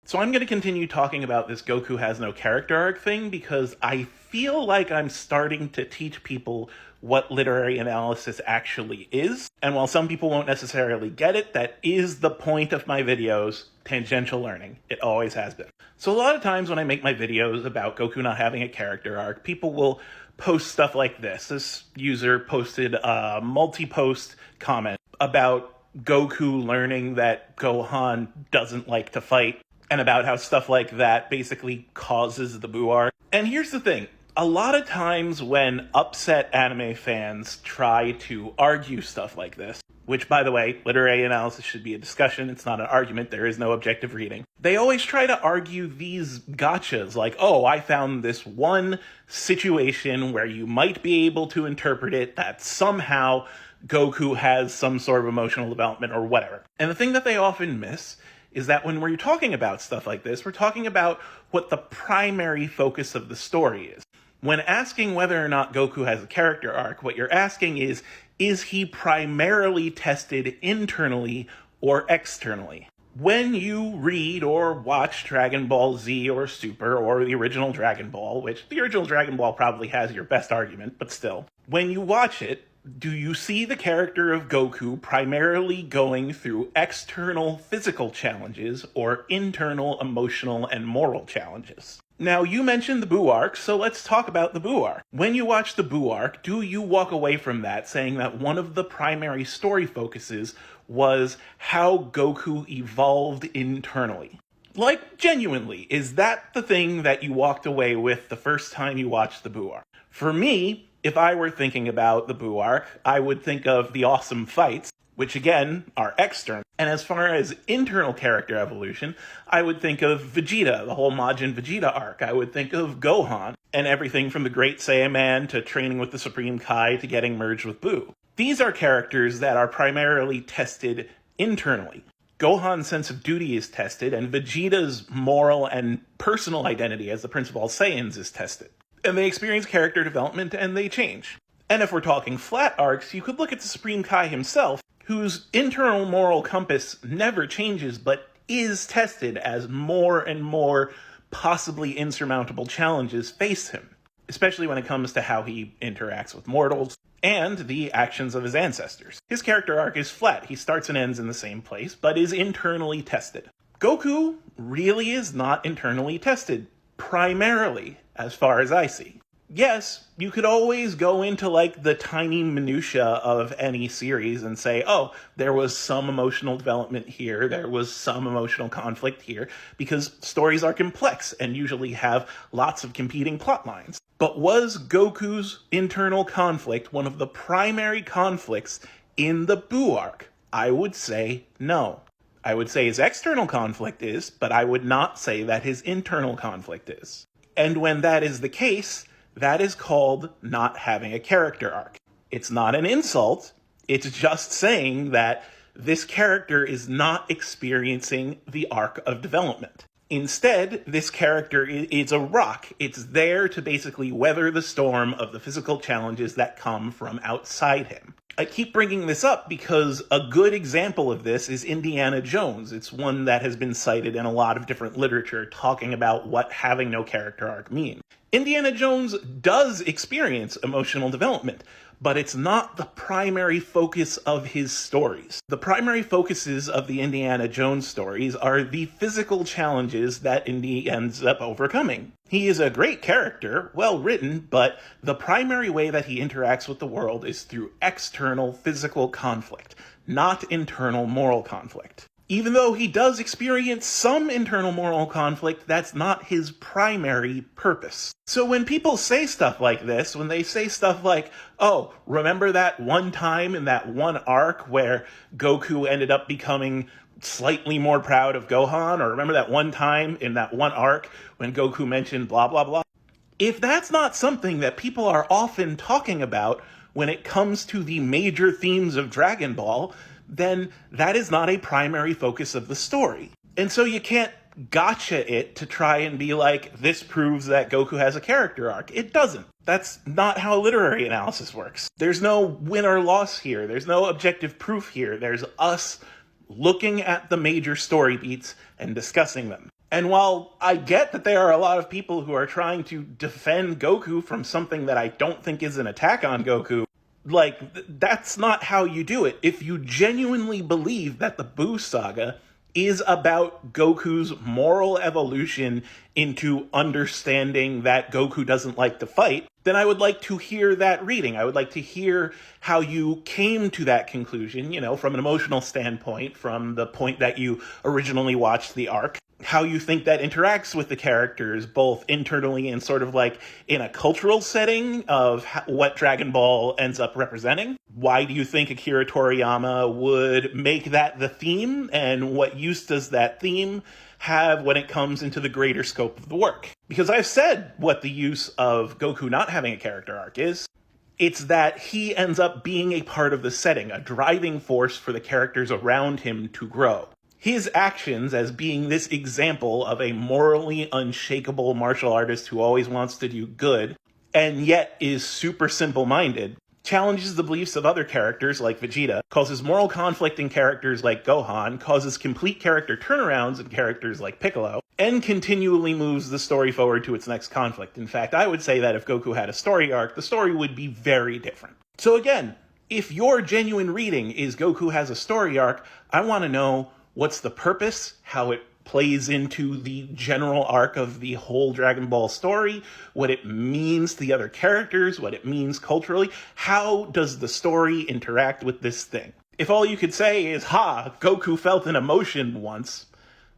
So I'm going to continue talking about this Goku has no character arc thing because I feel like I'm starting to teach people what literary analysis actually is. And while some people won't necessarily get it, that is the point of my videos, tangential learning. It always has been. So a lot of times when I make my videos about Goku not having a character arc, people will post stuff like this. This user posted a multi-post comment about Goku learning that Gohan doesn't like to fight, and about how stuff like that basically causes the Buu arc. And here's the thing. A lot of times when upset anime fans try to argue stuff like this, which, by the way, literary analysis should be a discussion, it's not an argument, there is no objective reading. They always try to argue these gotchas, like, oh, I found this one situation where you might be able to interpret it that somehow Goku has some sort of emotional development or whatever. And the thing that they often miss is that when we're talking about stuff like this, we're talking about what the primary focus of the story is. When asking whether or not Goku has a character arc, what you're asking is he primarily tested internally or externally? When you read or watch Dragon Ball Z or Super or the original Dragon Ball, which the original Dragon Ball probably has your best argument, but still, when you watch it, do you see the character of Goku primarily going through external physical challenges or internal emotional and moral challenges? Now, you mentioned the Buu arc, so let's talk about the Buu arc. When you watch the Buu arc, do you walk away from that saying that one of the primary story focuses was how Goku evolved internally? Like, genuinely, is that the thing that you walked away with the first time you watched the Buu arc? For me, if I were thinking about the Buu arc, I would think of the awesome fights, which again are external. And as far as internal character evolution, I would think of Vegeta, the whole Majin Vegeta arc. I would think of Gohan, and everything from the Great Saiyaman to training with the Supreme Kai to getting merged with Buu. These are characters that are primarily tested internally. Gohan's sense of duty is tested, and Vegeta's moral and personal identity as the Prince of all Saiyans is tested. And they experience character development, and they change. And if we're talking flat arcs, you could look at the Supreme Kai himself, whose internal moral compass never changes, but is tested as more and more possibly insurmountable challenges face him, especially when it comes to how he interacts with mortals and the actions of his ancestors. His character arc is flat. He starts and ends in the same place, but is internally tested. Goku really is not internally tested, primarily, as far as I see. Yes, you could always go into like the tiny minutia of any series and say, oh, there was some emotional development here, there was some emotional conflict here, because stories are complex and usually have lots of competing plot lines. But was Goku's internal conflict one of the primary conflicts in the Buu arc? I would say no. I would say his external conflict is, but I would not say that his internal conflict is. And when that is the case, that is called not having a character arc. It's not an insult, it's just saying that this character is not experiencing the arc of development. Instead, this character is a rock. It's there to basically weather the storm of the physical challenges that come from outside him. I keep bringing this up because a good example of this is Indiana Jones. It's one that has been cited in a lot of different literature talking about what having no character arc means. Indiana Jones does experience emotional development, but it's not the primary focus of his stories. The primary focuses of the Indiana Jones stories are the physical challenges that Indy ends up overcoming. He is a great character, well written, but the primary way that he interacts with the world is through external physical conflict, not internal moral conflict. Even though he does experience some internal moral conflict, that's not his primary purpose. So when people say stuff like this, when they say stuff like, oh, remember that one time in that one arc where Goku ended up becoming slightly more proud of Gohan, or remember that one time in that one arc when Goku mentioned blah, blah, blah. If that's not something that people are often talking about when it comes to the major themes of Dragon Ball, then that is not a primary focus of the story. And so you can't gotcha it to try and be like, this proves that Goku has a character arc. It doesn't. That's not how literary analysis works. There's no win or loss here. There's no objective proof here. There's us looking at the major story beats and discussing them. And while I get that there are a lot of people who are trying to defend Goku from something that I don't think is an attack on Goku, that's not how you do it. If you genuinely believe that the Buu saga is about Goku's moral evolution into understanding that Goku doesn't like to fight, then I would like to hear that reading. I would like to hear how you came to that conclusion, from an emotional standpoint, from the point that you originally watched the arc, how you think that interacts with the characters, both internally and sort of like in a cultural setting of what Dragon Ball ends up representing. Why do you think Akira Toriyama would make that the theme, and what use does that theme have when it comes into the greater scope of the work? Because I've said what the use of Goku not having a character arc is. It's that he ends up being a part of the setting, a driving force for the characters around him to grow. His actions as being this example of a morally unshakable martial artist who always wants to do good, and yet is super simple-minded, challenges the beliefs of other characters like Vegeta, causes moral conflict in characters like Gohan, causes complete character turnarounds in characters like Piccolo, and continually moves the story forward to its next conflict. In fact, I would say that if Goku had a story arc, the story would be very different. So again, if your genuine reading is Goku has a story arc, I want to know what's the purpose, how it plays into the general arc of the whole Dragon Ball story, what it means to the other characters, what it means culturally. How does the story interact with this thing? If all you could say is, Goku felt an emotion once,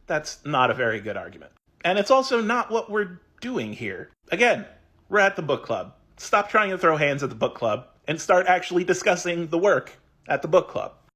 that's not a very good argument. And it's also not what we're doing here. Again, we're at the book club. Stop trying to throw hands at the book club and start actually discussing the work at the book club.